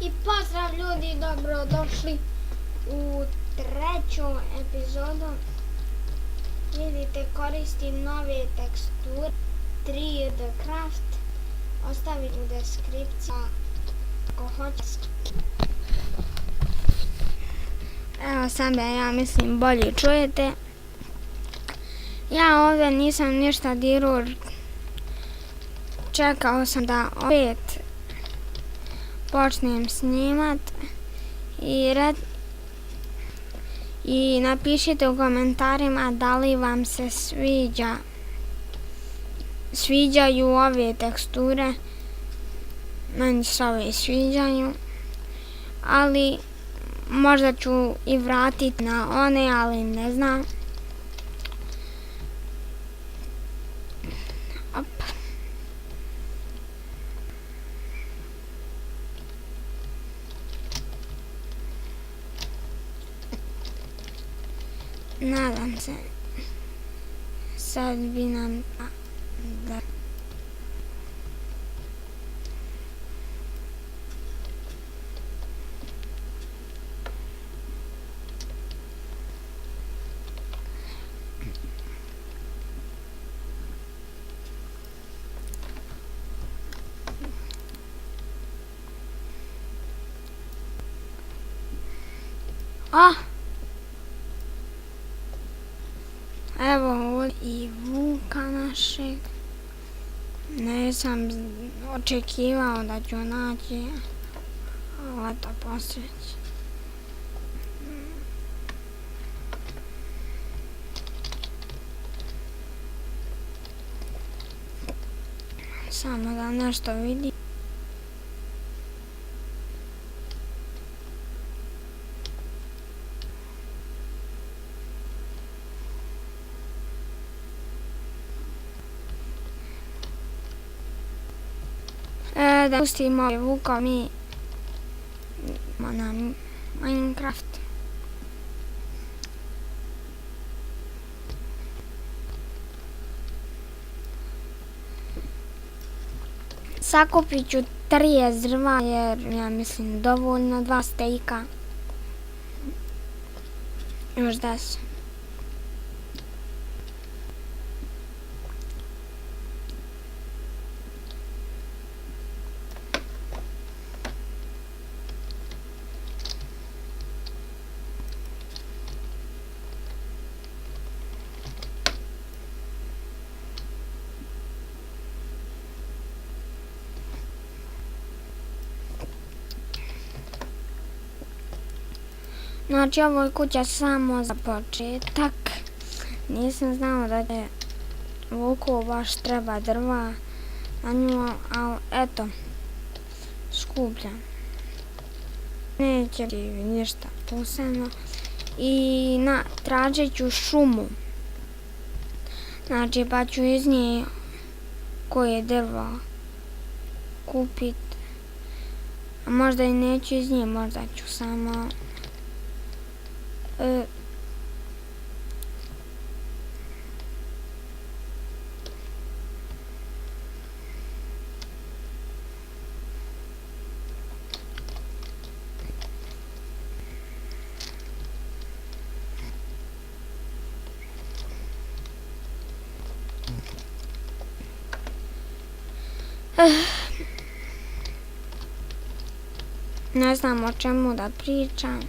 I pozdrav ljudi, dobrodošli u treću epizodu. Vidite, koristim nove teksture R3D CRAFT. Ostavit u deskripciji ako hoćete. Evo sada, ja mislim, bolje čujete. Ja ovdje nisam ništa dirao. Čekao sam da opet počnem snimat i napišite u komentarima da li vam se sviđaju ove teksture. Meni se ove sviđaju, ali možda ću i vratiti na one, ali ne znam. Nadam se, sad bi nam da... Evo ovdje i vuka našeg. Nisam očekivao da ću naći leta posreći. Samo da nešto vidim. Da pustimo ovaj vuka mi na Minecraft. Sakupit ću 30 drva jer ja mislim dovoljno 2 stejka. Još 10. Znači, ovo je kuća samo za početak. Nisam znao da će vuku baš treba drva na nju, ali eto, skupljam. Neće biti ništa posebno. I tražit ću šumu. Znači, pa ću iz nje koje drvo kupit. A možda i neću iz nje, možda ću samo... Ne znam o čemu da pričam.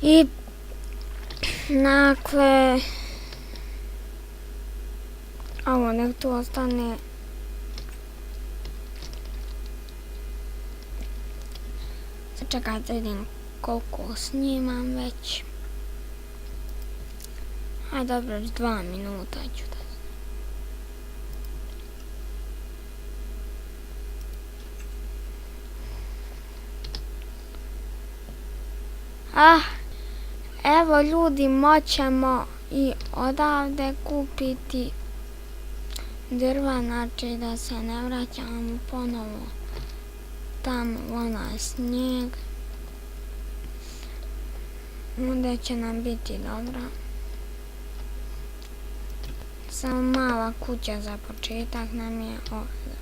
I dakle, ovo nek tu ostane. Čekajte, vidim koliko snimam već. Aj dobro, 2 minuta ću da. Evo ljudi, moćemo i odavde kupiti drva, znači da se ne vraćamo ponovo tamo u onaj snijeg. Onda će nam biti dobro. Samo mala kuća za početak nam je ovdje.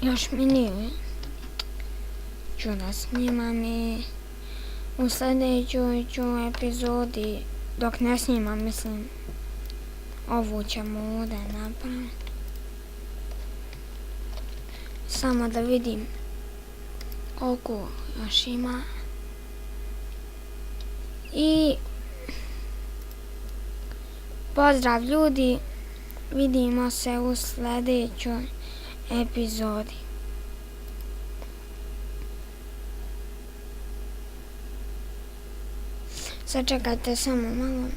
Još mi nije. Ću da snimam i u sljedećoj epizodi, dok ne snimam, mislim, ovu ćemo ovdje napraviti. Samo da vidim koliko još ima. I pozdrav ljudi, vidimo se u sljedećoj epizodi. Sačekajte samo malo.